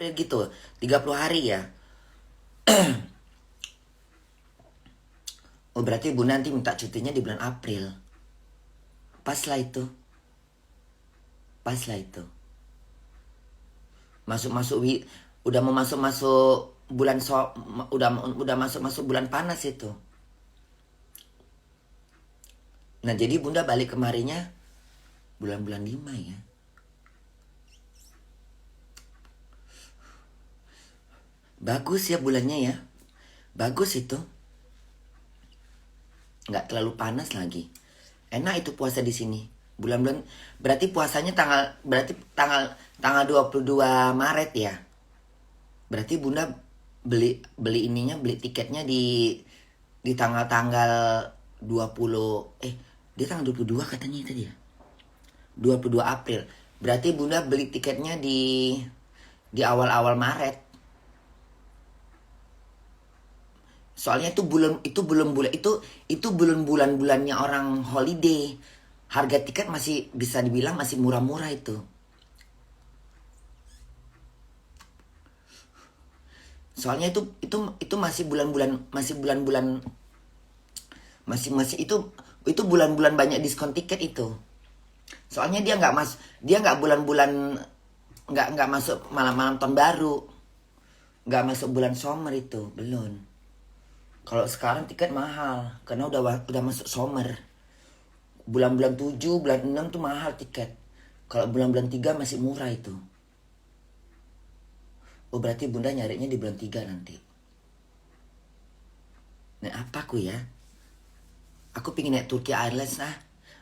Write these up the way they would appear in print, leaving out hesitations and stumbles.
April gitu. 30 hari ya. Oh berarti Bunda nanti minta cutinya di bulan April. Pas lah itu. Pas lah itu. Udah mau masuk bulan udah masuk bulan panas itu. Nah jadi Bunda balik kemarinya bulan-bulan 5 ya. Bagus ya bulannya ya. Bagus itu. Nggak terlalu panas lagi. Enak itu puasa di sini. Bulan-bulan berarti puasanya tanggal 22 Maret ya. Berarti Bunda beli tiketnya di tanggal-tanggal 20 dia tanggal 22 katanya itu dia. 22 April. Berarti Bunda beli tiketnya di awal-awal Maret. Soalnya itu belum bulan-bulannya orang holiday. Harga tiket masih bisa dibilang masih murah-murah itu. Soalnya itu masih bulan-bulan itu bulan-bulan banyak diskon tiket itu. Soalnya dia nggak bulan-bulan nggak masuk malam-malam tahun baru. Nggak masuk bulan summer itu, belum. Kalau sekarang tiket mahal karena udah masuk summer. Bulan-bulan 7, bulan 6 tuh mahal tiket. Kalau bulan-bulan 3 masih murah itu. Oh berarti Bunda nyarinya di bulan 3 nanti. Nah apa aku ya? Aku pengen naik Turki Airlines lah.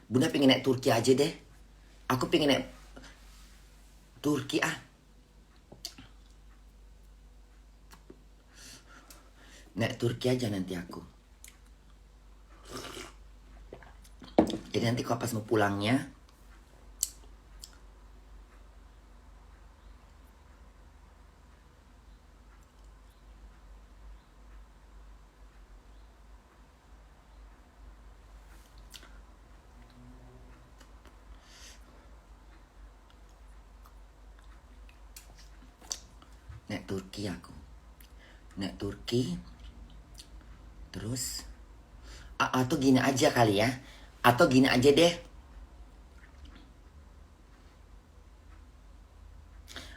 Bunda pengen naik Turki aja deh. Aku pengen naik Turki ah. Naik Turki aja nanti aku. Jadi nanti kalau pas mau pulangnya naik Turki aku. Naik Turki. Terus atau gini aja kali ya. Atau gini aja deh.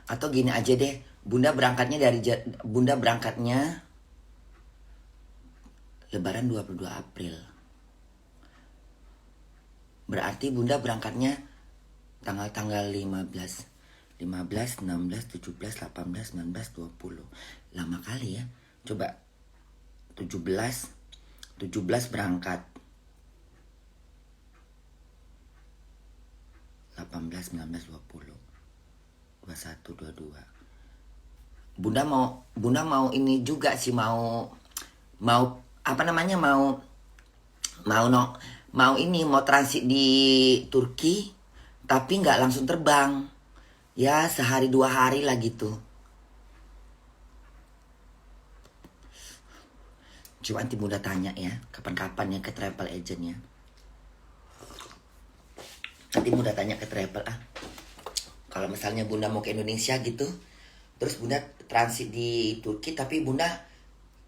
Atau gini aja deh. Bunda berangkatnya Lebaran 22 April. Berarti Bunda berangkatnya tanggal 15, 16, 17, 18, 19, 20. Lama kali ya. Coba 17 berangkat. 18, 19, 20. 21, 22. Bunda mau ini juga sih mau apa namanya mau transit di Turki tapi nggak langsung terbang ya, sehari 2 hari lah gitu. Coba nanti Bunda tanya ya kapan-kapan ya ke travel agentnya. Nanti Bunda tanya ke travel kalau misalnya Bunda mau ke Indonesia gitu, terus Bunda transit di Turki tapi Bunda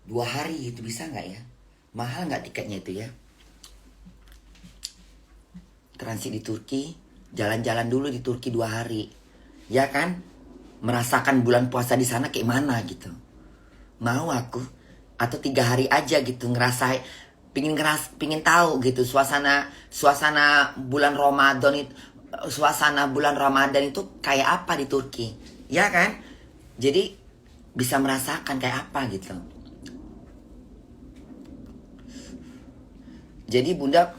2 hari itu bisa nggak ya? Mahal nggak tiketnya itu ya? Transit di Turki, jalan-jalan dulu di Turki 2 hari, ya kan? Merasakan bulan puasa di sana kayak mana gitu. Mau aku atau 3 hari aja gitu pingin tahu gitu suasana bulan Ramadan itu, suasana bulan Ramadan itu kayak apa di Turki, ya kan? Jadi bisa merasakan kayak apa gitu. Jadi Bunda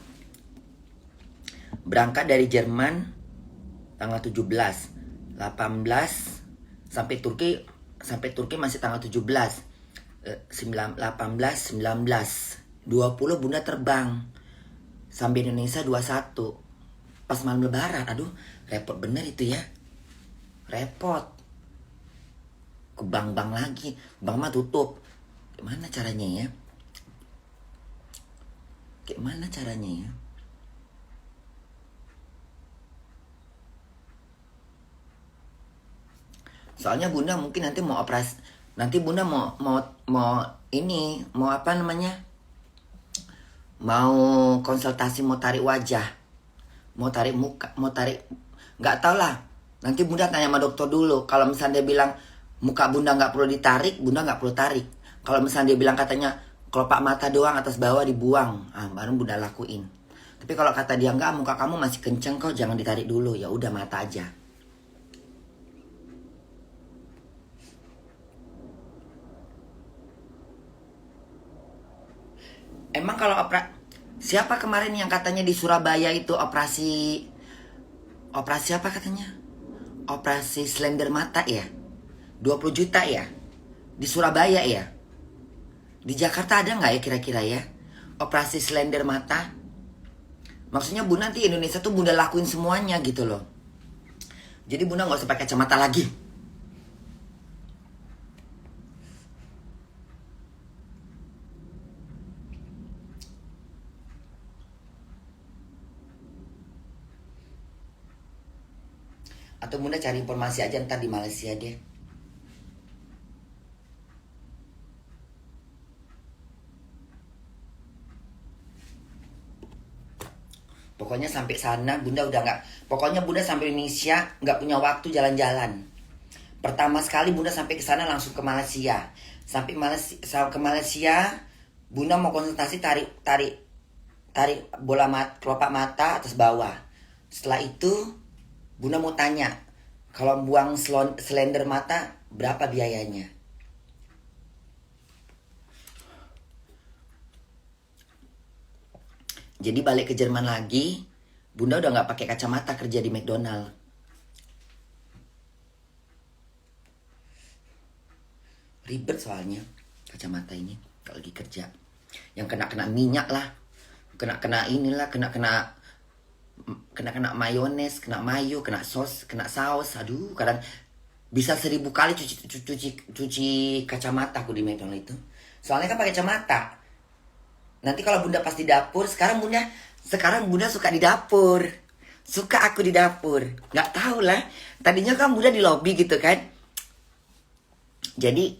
berangkat dari Jerman tanggal 17, 18 sampai Turki masih tanggal 17, 18, 19, 20 Bunda terbang sampai Indonesia 21 pas malam Lebaran. Aduh repot bener itu ya, repot. Ke bank lagi, bank mah tutup. Gimana caranya ya? Soalnya bunda mungkin nanti mau operasi, nanti bunda mau ini, mau apa namanya, mau konsultasi, mau tarik wajah, mau tarik muka, mau tarik, nggak tau lah. Nanti bunda tanya sama dokter dulu. Kalau misalnya dia bilang muka bunda nggak perlu ditarik, bunda nggak perlu tarik. Kalau misalnya dia bilang katanya kelopak mata doang atas bawah dibuang, baru bunda lakuin. Tapi kalau kata dia enggak, muka kamu masih kenceng kok, jangan ditarik dulu, ya udah mata aja. Emang kalau siapa kemarin yang katanya di Surabaya itu operasi apa katanya? Operasi slender mata ya? 20 juta ya? Di Surabaya ya? Di Jakarta ada nggak ya kira-kira ya? Operasi slender mata? Maksudnya bunda nanti Indonesia tuh bunda lakuin semuanya gitu loh. Jadi bunda nggak usah pakai kacamata lagi. Atau bunda cari informasi aja ntar di Malaysia deh. Pokoknya sampai sana bunda udah nggak. Pokoknya bunda sampai Indonesia nggak punya waktu jalan-jalan. Pertama sekali bunda sampai ke sana langsung ke Malaysia. Sampai ke Malaysia, bunda mau konsultasi tarik bola kelopak mata atas bawah. Setelah itu bunda mau tanya, kalau buang slender mata berapa biayanya? Jadi balik ke Jerman lagi, bunda udah nggak pakai kacamata kerja di McDonald. Ribet soalnya kacamata ini kalau lagi kerja. Yang kena minyak lah, kena inilah, kena mayones, kena mayo, kena saus. Aduh, kadang bisa 1000 kali cuci kacamata aku di McDonald itu. Soalnya kan pakai kacamata. Nanti kalau bunda pas di dapur, sekarang bunda suka di dapur. Suka aku di dapur. Nggak tahu lah. Tadinya kan bunda di lobi gitu kan. Jadi,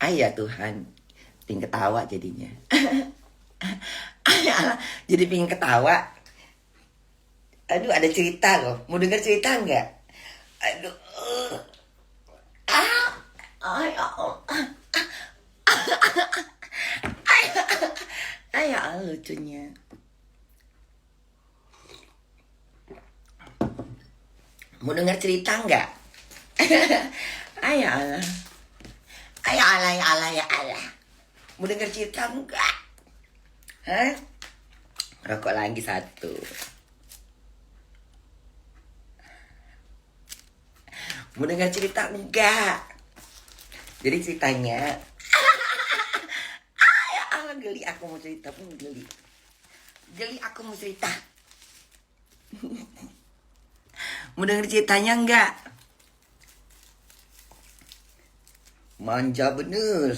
ayah Tuhan, pingin ketawa jadinya. Jadi pingin ketawa. Aduh, ada cerita loh. Mau denger cerita nggak? Aduh. Ayah lucunya. Mau denger cerita nggak? Ayah Allah. Ya Allah. Mau denger cerita nggak? Hah? Rokok lagi satu. Mau denger cerita enggak? Jadi ceritanya, ya Allah, geli aku mau cerita pun geli. Geli aku mau cerita. Mau denger ceritanya enggak? Manja bener.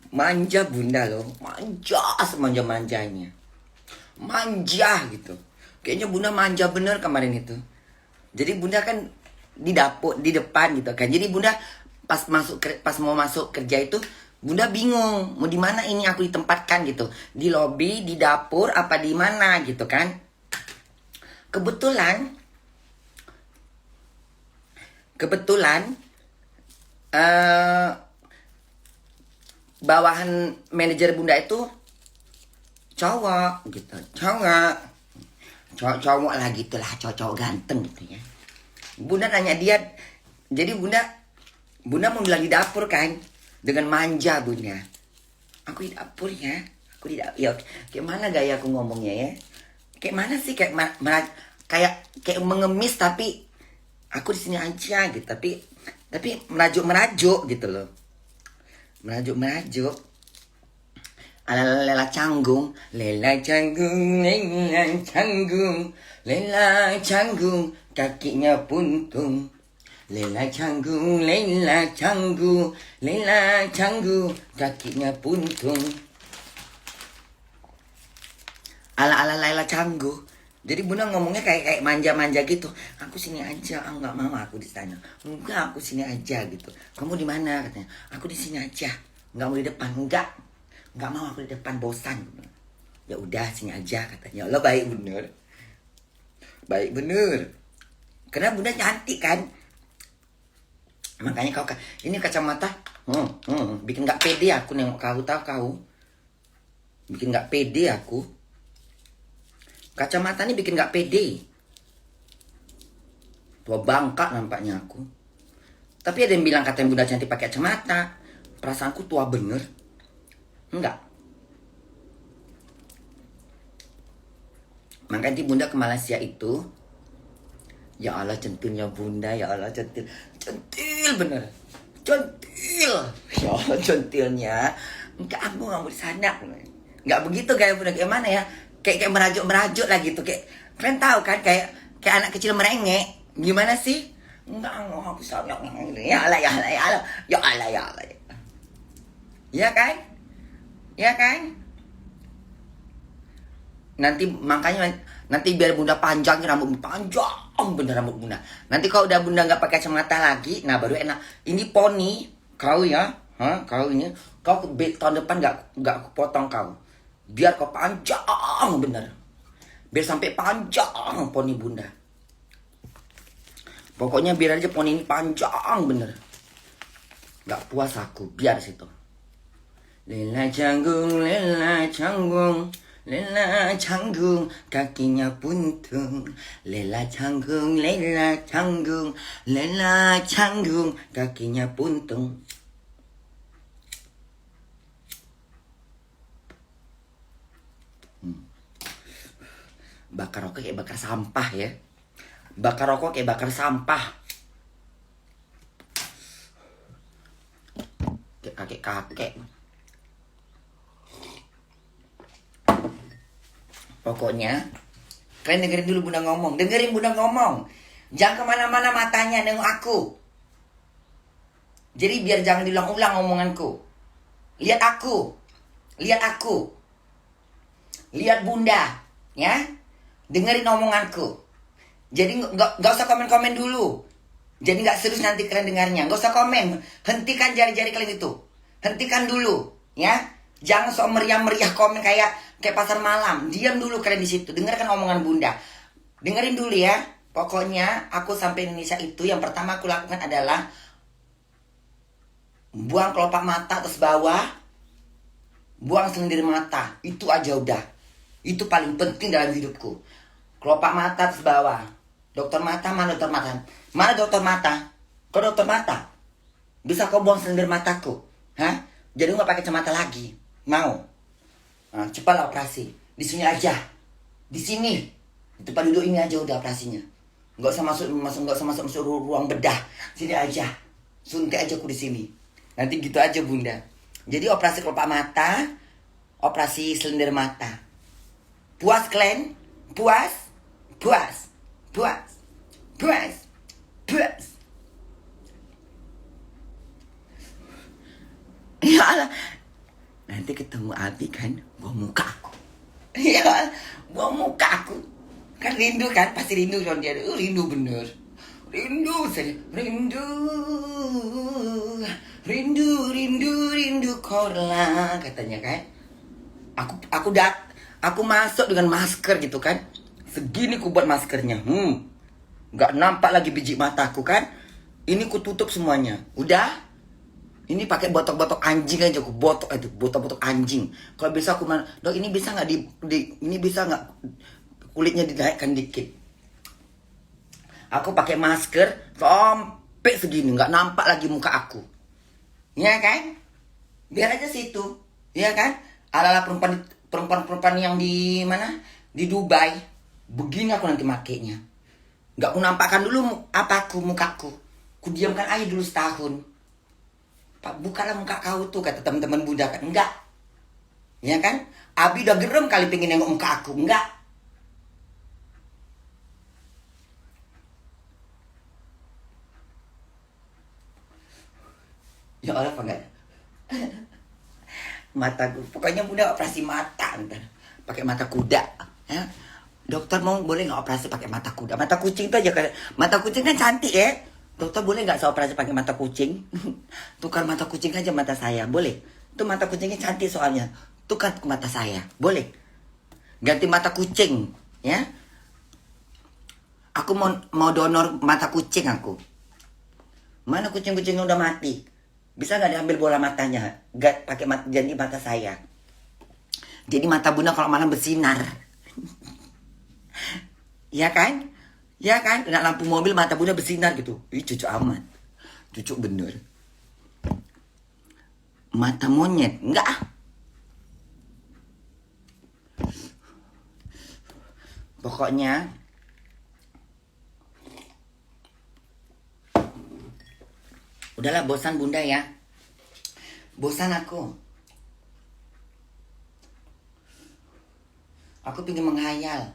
Manja bunda loh. Manja semanja-manjanya. Manja gitu. Kayaknya bunda manja bener kemarin itu. Jadi bunda kan di dapur, di depan gitu kan. Jadi bunda pas mau masuk kerja itu, bunda bingung mau di mana ini aku ditempatkan gitu. Di lobi, di dapur, apa di mana gitu kan. Kebetulan bawahan manajer bunda itu cowok gitu. Cowok lah gitulah, cowok ganteng gitu ya. Bunda nanya dia, jadi bunda mau bilang di dapur kan, dengan manja bunda. Aku di dapur ya, ya, kayak mana gaya aku ngomongnya ya? Kayak mana sih, kayak kayak mengemis tapi aku di sini aja gitu, tapi merajuk gitu loh, merajuk. Lela canggung, kakinya puntung. Lela canggung, kakinya puntung. Ala Lela canggung. Jadi bunda ngomongnya kayak manja-manja gitu. Aku sini aja, aku nggak mau aku di sana. Enggak, aku sini aja gitu. Kamu di mana katanya? Aku di sini aja. Nggak mau di depan. Nggak mau aku di depan, bosan. Ya udah sini aja katanya. Allah baik bener. Baik bener. Karena bunda cantik kan. Makanya kau ini kacamata bikin nggak pede aku nengok kau, tahu kau. Bikin nggak pede aku. Kacamata ini bikin gak pede. Tua bangka nampaknya aku. Tapi ada yang bilang katanya bunda cantik pakai kacamata. Perasaanku tua bener. Enggak. Makanya nanti bunda ke Malaysia itu. Ya Allah centilnya bunda. Ya Allah centil. Centil bener. Centil. Ya Allah centilnya. Enggak, aku gak mau di sana. Enggak begitu gaya bunda. Kayak mana ya? Kayak merajuk lah gitu. Kayak kalian tahu kan kayak anak kecil merengek. Gimana sih? Enggak, aku sayang. Ya Allah, ya Allah, ya Allah. Ya Allah, ya Allah. Ya kan? Ya kan? Nanti makanya nanti biar bunda panjangin rambut panjang bener rambut bunda. Nanti kalau udah bunda nggak pakai kacamata lagi, nah baru enak. Ini poni kau ya, kau ini kau tahun depan nggak aku potong kau. Biar kau panjang bener. Biar sampai panjang poni bunda. Pokoknya biar aja poni ini panjang bener. Gak puas aku, biar situ. Lela canggung, kakinya buntung. Lela canggung, kakinya buntung. Bakar rokok kayak bakar sampah ya. Bakar rokok kayak bakar sampah. Kayak kakek-kakek. Pokoknya kalian dengerin dulu bunda ngomong. Dengerin bunda ngomong. Jangan kemana-mana matanya nengok aku. Jadi biar jangan diulang-ulang omonganku. Lihat aku. Lihat aku. Lihat bunda. Ya. Dengerin omonganku. Jadi nggak usah komen-komen dulu. Jadi nggak serius nanti kalian dengarnya. Nggak usah komen. Hentikan jari-jari kalian itu. Hentikan dulu, ya. Jangan sok meriah-meriah komen kayak pasar malam. Diam dulu kalian di situ. Dengarkan omongan bunda. Dengerin dulu ya. Pokoknya aku sampai Indonesia itu yang pertama aku lakukan adalah buang kelopak mata atas bawah. Buang selendir mata. Itu aja udah. Itu paling penting dalam hidupku. Kelopak mata atas bawah. Dokter mata, mana dokter mata? Mana dokter mata? Kau dokter mata? Bisa kau buang selendir mataku? Hah? Jadi gak pakai kacamata lagi? Mau? Nah, cepatlah operasi. Di sini aja. Di sini. Di tempat duduk ini aja udah operasinya. Gak usah masuk ruang bedah. Sini aja. Suntik aja aku di sini. Nanti gitu aja bunda. Jadi operasi kelopak mata, operasi selendir mata. Puas kalian? Puas? Puas. Puas. Puas. Puas. Ya Allah. Nanti ketemu Abi kan, buang muka aku. Ya Allah, buang muka aku. Kan rindu kan, pasti rindu kan dia. Rindu bener. Rindu saya. Rindu korla katanya kan. Aku masuk dengan masker gitu kan. Segini ku buat maskernya. Nggak nampak lagi biji mataku kan. Ini ku tutup semuanya. Udah. Ini pakai botok-botok anjing aja aku botok itu, botok-botok anjing. Kalau bisa aku dok ini bisa nggak ini bisa nggak kulitnya dinaikkan dikit. Aku pakai masker sampai segini, nggak nampak lagi muka aku. Ya kan? Biar aja situ, ya kan? Ala-ala perempuan yang di mana? Di Dubai. Begini aku nanti makainya. Nggak aku nampakkan dulu mukaku. Ku diamkan aja dulu setahun. Pak, bukalah muka kau tuh, kata teman-teman bunda kan. Enggak. Ya kan? Abi udah gerem kali pengen nengok muka aku. Enggak. Ya Allah, apa enggak? Mataku. Pokoknya bunda operasi mata ntar. Pakai mata kuda. Ya? Dokter mau boleh nggak operasi pakai mata kuda? Mata kucing tuh aja kan. Mata kucing kan cantik ya. Dokter boleh nggak saya operasi pakai mata kucing? Tukar mata kucing aja mata saya, boleh? Tuh mata kucingnya cantik soalnya. Tukar ke mata saya, boleh? Ganti mata kucing, ya? Aku mau donor mata kucing aku. Mana kucing-kucingnya udah mati? Bisa nggak diambil bola matanya? Gak pakai jadi mata saya. Jadi mata bunda kalau malam bersinar. Ya kan? Ya kan? Kena lampu mobil mata bunda bersinar gitu. Ih, cucu amat. Cucu bener. Mata monyet. Enggak ah. Pokoknya udahlah, bosan bunda ya. Bosan aku. Aku pengen menghayal.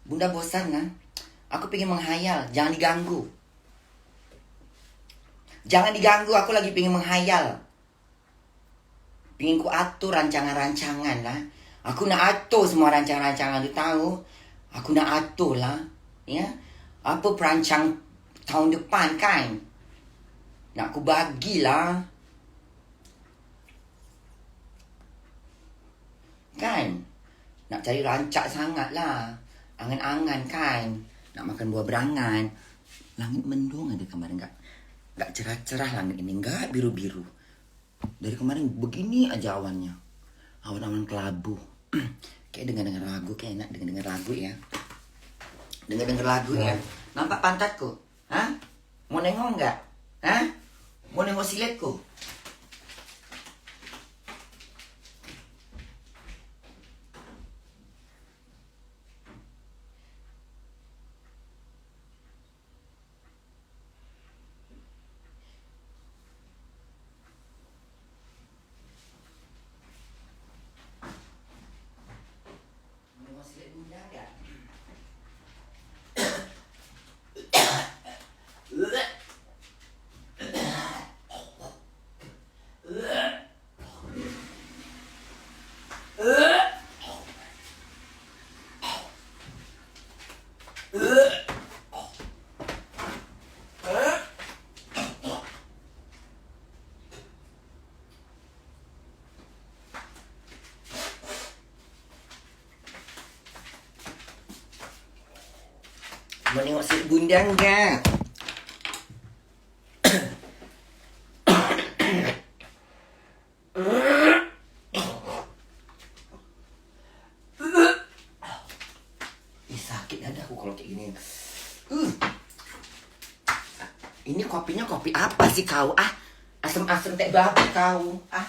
Bunda bosan kan? Aku pengen menghayal. Jangan diganggu. Jangan diganggu, aku lagi pengen menghayal. Pengen ku atur rancangan-rancangan lah. Aku nak atur semua rancangan-rancangan tu tahu. Aku nak atur lah. Ya. Apa perancang tahun depan kan? Nak ku bagilah. Kan? Nak cari rancak sangat lah. Angan-angan kan. Nak makan buah berangan. Langit mendung ada kemarin gak cerah-cerah langit ini. Gak biru-biru. Dari kemarin begini aja awannya. Awan-awan kelabu. Kayak dengar-dengar lagu. Kayak enak dengar-dengar lagu ya. Dengar-dengar lagu ya. Nampak pantatku? Hah? Mau nengok gak? Hah? Mau nengok siletku? Nengok silet bunda gak? Mau nengok silet bunda enggak? Ih, sakit dadaku kalau kayak gini. Ini kopinya kopi apa sih kau? Ah, asem-asem teh babi kau. Ah.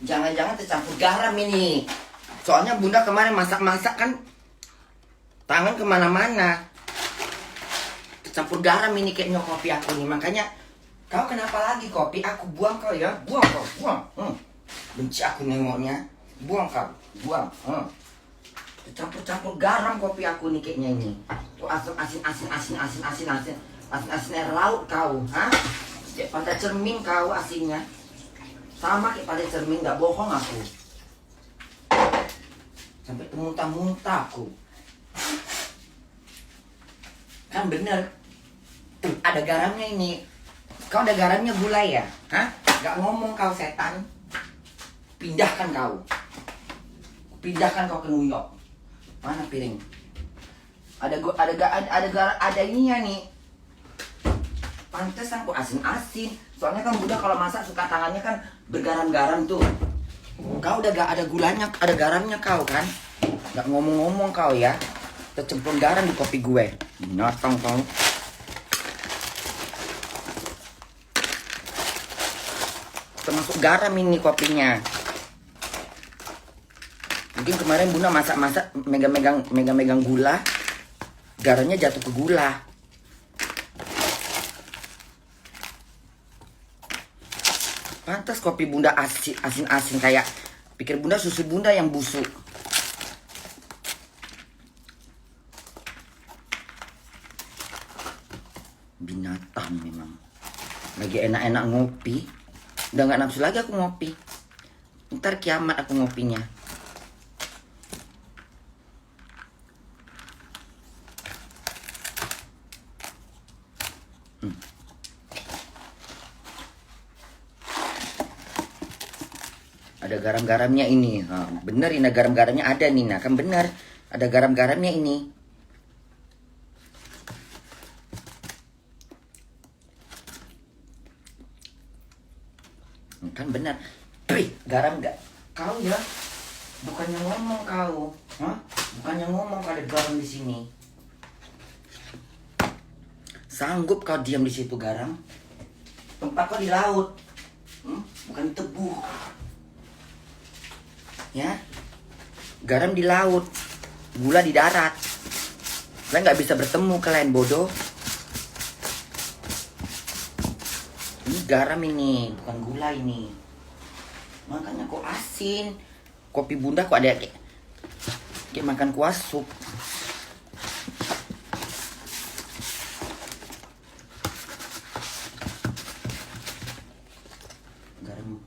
Jangan-jangan tercampur garam ini. Soalnya bunda kemarin masak-masak kan tangan kemana-mana. Tercampur garam ini kayaknya kopi aku nih. Makanya kau kenapa lagi kopi aku? Buang kau ya. Buang kau. Buang. Benci aku nengoknya. Buang kau. Buang. Tercampur-campur garam kopi aku nih kayaknya ini. Tuh asam asin air laut kau. Hah? Kayak pada cermin kau asinnya. Sama kayak pada cermin, gak bohong aku. Sampai muntah-muntah aku. Kan bener. Tuh, ada garamnya ini. Kau ada garamnya gulai ya? Hah? Gak ngomong kau setan. Pindahkan kau. Pindahkan kau ke New York. Mana piring? Ada ininya nih. Pantesan kok asin-asin. Soalnya kan Bunda kalau masak suka tangannya kan bergaram-garam tuh. Kau udah gak ada gulanya, ada garamnya kau kan? Gak ngomong-ngomong kau ya. Tercemplung garam di kopi gue. Binatang kau. Termasuk garam ini kopinya. Mungkin kemarin Bunda masak-masak megang-megang gula. Garamnya jatuh ke gula. Pantas kopi Bunda asin-asin kayak pikir Bunda susu Bunda yang busuk. Binatang memang. Lagi enak-enak ngopi, udah nggak nafsu lagi aku ngopi. Ntar kiamat aku ngopinya. Ada garam-garamnya ini. Bener ini garam-garamnya ada Nina, kan bener. Ada garam-garamnya ini. Kan bener. Garam gak? Kau ya, bukannya ngomong kau. Bukannya ngomong kalau ada garam di sini. Sanggup kau diam di situ garam? Tempat kau di laut, bukan di tebu. Ya, garam di laut, gula di darat. Kalian nggak bisa bertemu, kalian bodoh. Ini garam ini, bukan gula ini. Makanya kok asin. Kopi bunda kok ada kayak makan kuah sup. Garam.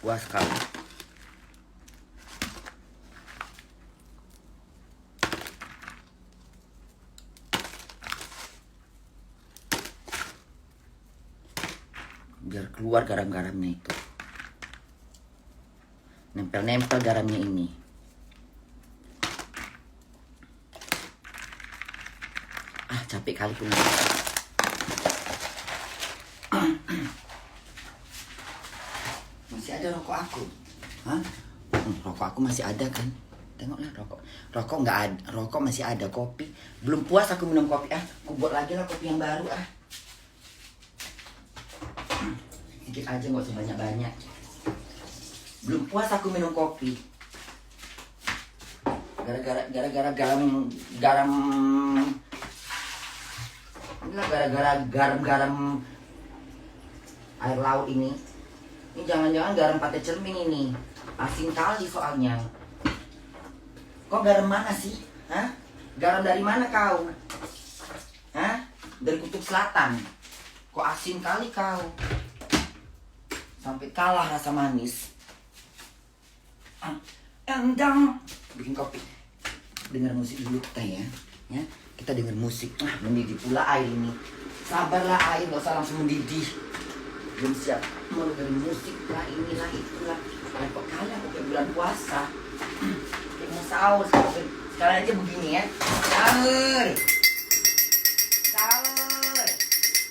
Puas kau. Biar keluar garam-garamnya itu. Nempel-nempel garamnya ini. Capek kali punya. Masih ada rokok aku. Rokok aku masih ada kan? Tengoklah rokok. Rokok nggak ada. Rokok masih ada. Kopi belum puas aku minum kopi. Aku buat lagi lah kopi yang baru. Sedikit aja, nggak usah banyak-banyak. Belum puas aku minum kopi. Gara-gara garam air laut ini. Ini jangan-jangan garam pakai cermin ini. Asin kali soalnya. Kok garam mana sih? Garam dari mana kau? Dari kutub selatan. Kok asin kali kau? Sampai kalah rasa manis. Endang. Bikin kopi. Dengar musik dulu kita ya. Kita dengar musik. Mendidih pula air ini. Sabarlah air, gak usah langsung mendidih. Belum siap. Mau dengerin musik lah, inilah itulah. Kok kalian kayak bulan puasa. Kayak mau sahur. Sekarang aja begini ya. Sahur. Sahur.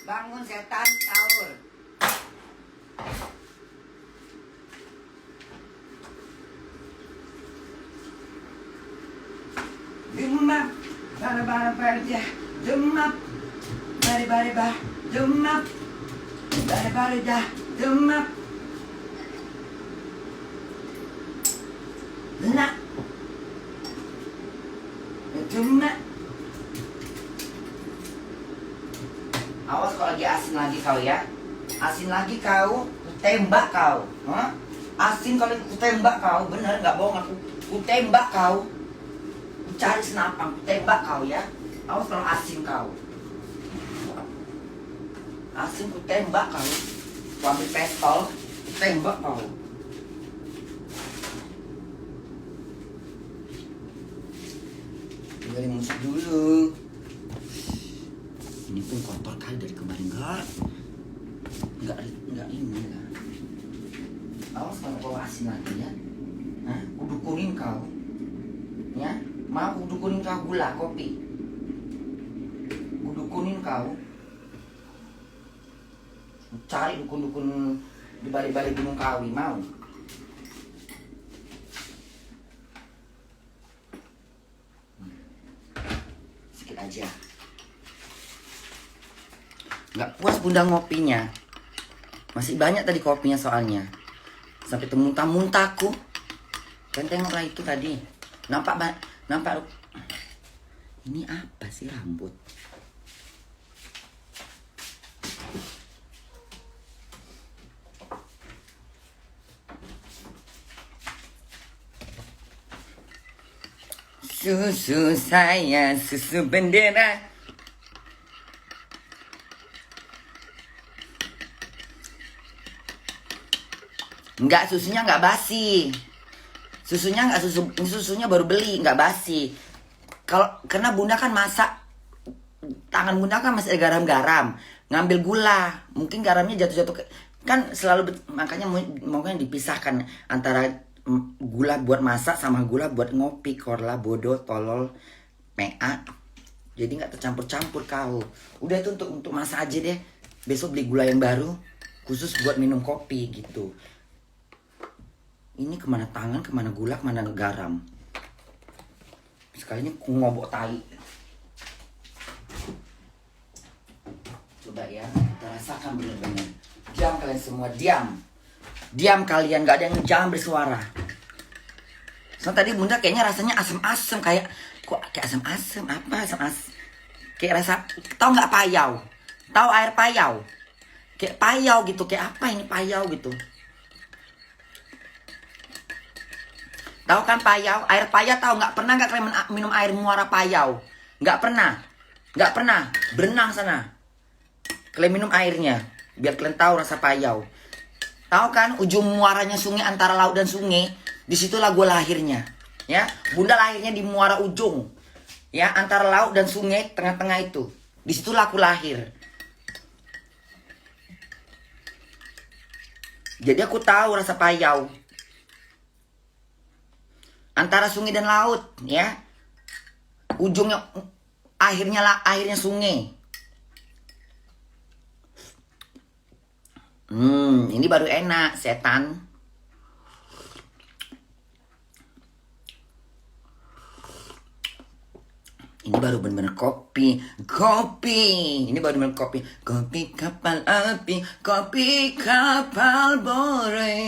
Bangun setan, sahur. Demap, bara-bara-bara, demap, bare-bare-bah, demap, bare-bare-dah, demap. Nak, demak. Awas kalau lagi asin lagi kau ya. Asin lagi kau, tembak kau. Asin kalau ku tembak kau, bener nggak bohong aku. Ku tembak kau. Cari senapang, tembak kau ya. Awas kalau asin kau. Asin ku tembak kau. Ku ambil pistol, ku tembak kau. Dengerin musik dulu. Ini pun kotor kali dari kemarin enggak ini lah. Awas kalau kau asin lagi ya. Ku dukunin kau. Ya. Mau dukunin kau gula kopi. Dukunin kau. Cari dukun-dukun di balik-balik Gunung Kawi, mau? Sedikit aja. Nggak puas bunda ngopinya. Masih banyak tadi kopinya soalnya. Sampai muntah-muntah aku. Kan tengoklah itu tadi. Nampak ini apa sih rambut? Susu saya, susu bendera. Enggak, susunya enggak basi. Susunya enggak susunya baru beli, enggak basi. Karena Bunda kan masak, tangan Bunda kan masih ada garam-garam. Ngambil gula, mungkin garamnya jatuh-jatuh kan selalu makanya mungkin dipisahkan antara gula buat masak sama gula buat ngopi. Korla bodoh tolol mea. Jadi nggak tercampur-campur kau. Udah itu untuk masak aja deh. Besok beli gula yang baru khusus buat minum kopi gitu. Ini kemana tangan, kemana gula, kemana garam. Sekalinya ku ngobok tai. Coba ya, kita rasakan bener-bener. Diam kalian semua, diam. Diam kalian, gak ada yang jangan bersuara. So tadi Bunda kayaknya rasanya asem-asem. Kayak, kok kayak asem-asem? Apa asem-asem? Kayak rasa, tau gak payau? Tahu air payau? Kayak payau gitu, kayak apa ini payau gitu. Tahu kan payau? Air payau tahu nggak? Pernah nggak kalian minum air muara payau? Nggak pernah. Nggak pernah. Berenang sana. Kalian minum airnya. Biar kalian tahu rasa payau. Tahu kan ujung muaranya sungai antara laut dan sungai? Disitulah gue lahirnya. Ya, Bunda lahirnya di muara ujung. Ya, antara laut dan sungai tengah-tengah itu. Disitulah aku lahir. Jadi aku tahu rasa payau. Antara sungai dan laut, ya. Ujungnya, akhirnya sungai. Ini baru enak, setan. Ini baru bener-bener kopi. Ini baru bener kopi. Kopi kapal api, kopi kapal bore.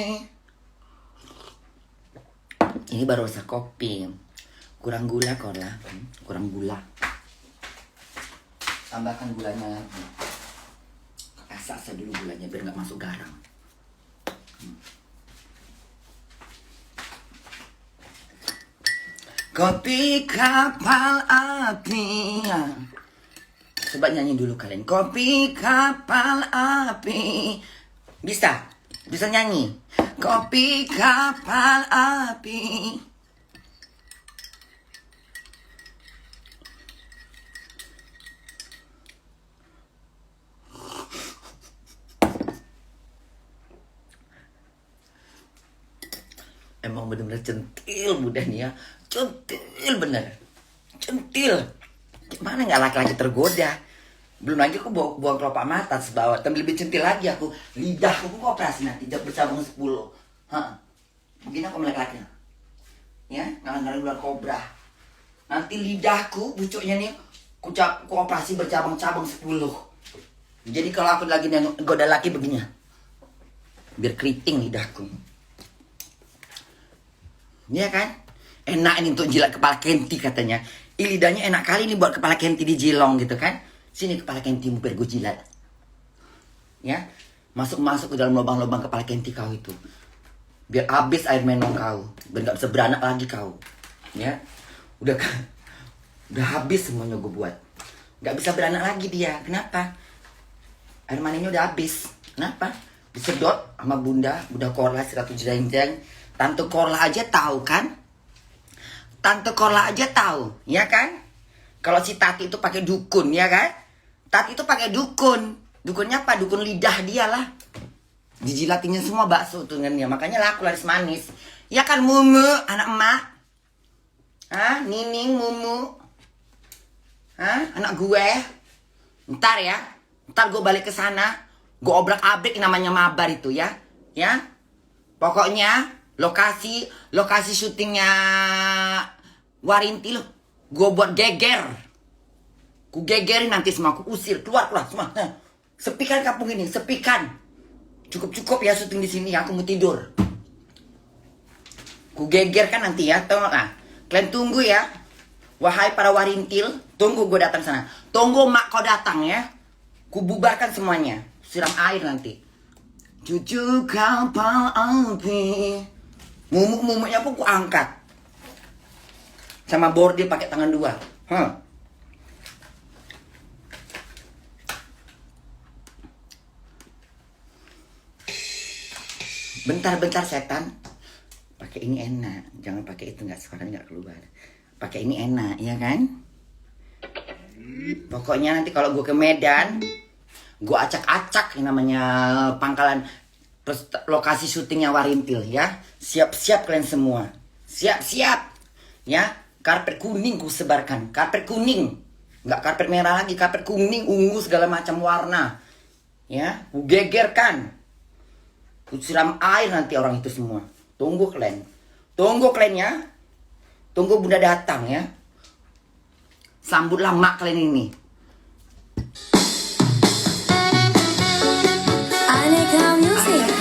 Ini baru rasa kopi. Kurang gula Korla. Kurang gula. Tambahkan gulanya lagi. Asal dulu gulanya biar nggak masuk garam. Kopi kapal api. Coba nyanyi dulu kalian. Kopi kapal api. Bisa? Bisa nyanyi? Kopi kapal api. Emang bener-bener centil Bunda nih ya. Centil bener. Centil. Gimana nggak laki-laki tergoda? Belum lagi aku buang kelopak mata sebawah. Tapi lebih centil lagi aku. Lidahku aku operasi nanti. Bercabang 10. Begini aku laki-laki. Ya, ngalang-ngalang ular kobra. Nanti lidahku, pucuknya nih. Ku operasi bercabang-cabang 10. Jadi kalau aku lagi goda laki begini. Biar keriting lidahku. Iya kan? Enak ini untuk jilat kepala kenti katanya. Lidahnya enak kali ini buat kepala kenti dijilong gitu kan. Sini kepala kentimu biar gue jilat. Ya. Masuk ke dalam lubang-lubang kepala kenti kau itu. Biar habis air minum kau. Biar gak bisa beranak lagi kau. Ya. Udah habis semuanya gue buat. Gak bisa beranak lagi dia. Kenapa? Air maninya udah habis. Kenapa? Disedot sama Bunda Korla 100 jeng-jeng. Tante Korla aja tahu kan? Tante Korla aja tahu, ya kan? Kalau si Tati itu pakai dukun, ya kan? Tati itu pakai dukun. Dukunnya apa? Dukun lidah dia lah. Dijilatinya semua bakso tuh dengan dia. Makanya laku laris manis. Ya kan Mumu, anak emak? Nining, Mumu? Anak gue? Ntar ya. Ntar gue balik ke sana. Gue obrak-abrik namanya mabar itu ya. Ya. Pokoknya lokasi syutingnya Warinti loh. Gue buat geger. Ku gegerin nanti semua. Ku usir. Keluar semua. Sepikan kampung ini. Sepikan. Cukup ya syuting di sini. Aku mau tidur. Ku geger kan nanti ya. Kalian tunggu ya. Wahai para Warintil. Tunggu gue datang sana. Tunggu mak kau datang ya. Ku bubarkan semuanya. Siram air nanti. Cucu kapal api. Mumuk-mumuknya pun ku angkat. sama bordil pakai tangan dua. Bentar setan. Pakai ini enak, jangan pakai itu, nggak, sekarang nggak keluar. Pakai ini enak, ya kan? Pokoknya nanti kalau gue ke Medan, gue acak-acak yang namanya pangkalan, terus lokasi syutingnya Warintil ya. Siap-siap kalian semua, siap-siap ya. Karpet kuning ku sebarkan, karpet kuning, nggak karpet merah lagi, karpet kuning, ungu segala macam warna, ya. Ku gegerkan, ku siram air nanti orang itu semua. Tunggu kalian ya. Tunggu bunda datang ya. Sambutlah mak kalian ini. Aneka Music.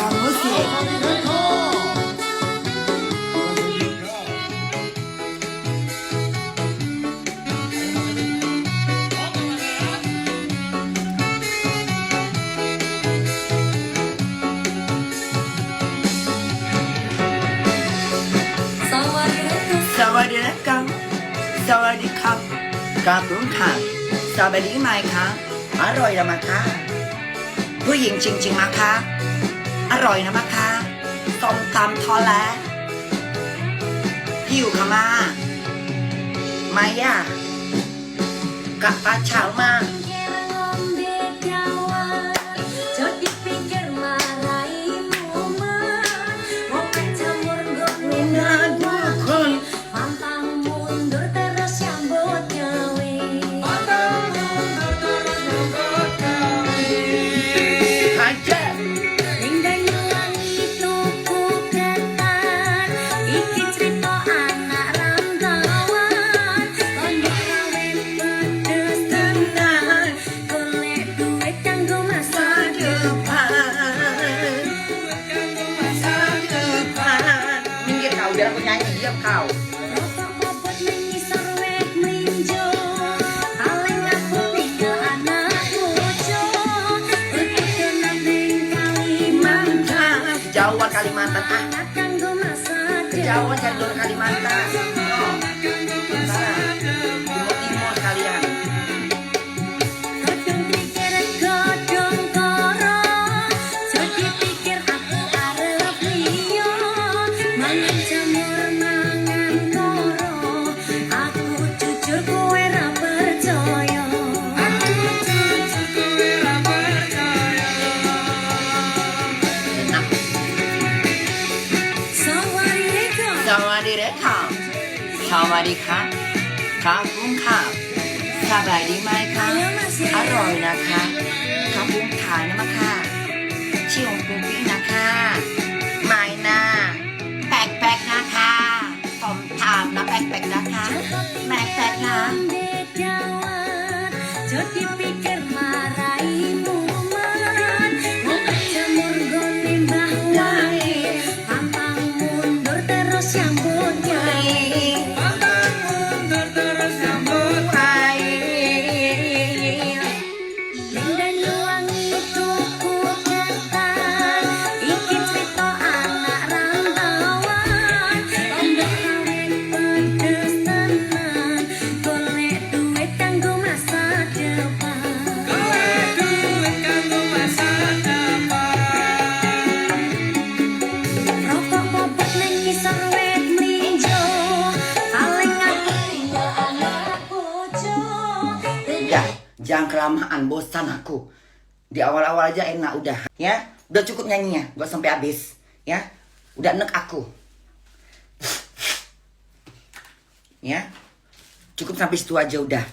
Sawadee-kam, sawadee-kam, ขอบคุณค่ะสวัสดีไหมคะอร่อยนะมะคะผู้หญิงจริงๆมะคะอร่อยนะมะคะส้มตำทอดแล้วหิวค่ะมาไม่ยากกับปลาเช้ามาbiar aku nyanyi, diam kau. Kejauhan Kalimantan ah. Kejauhan jalur Kalimantan. Timur kalian.สวัสดีครับขอบคุณค่ะสบายดีไหมคะอร่อยนะคะขอบคุณขายนะมะค่ะชื่อของคุณพี่นะคะไม่นะแปลกนะคะผมถามนะแปลกนะคะแปลกนะjangan kelamaan, bosan aku. Di awal-awal aja enak udah, ya. Udah cukup nyanyinya, gak sampai habis, ya. Udah enek aku. Ya. Cukup sampai situ aja udah.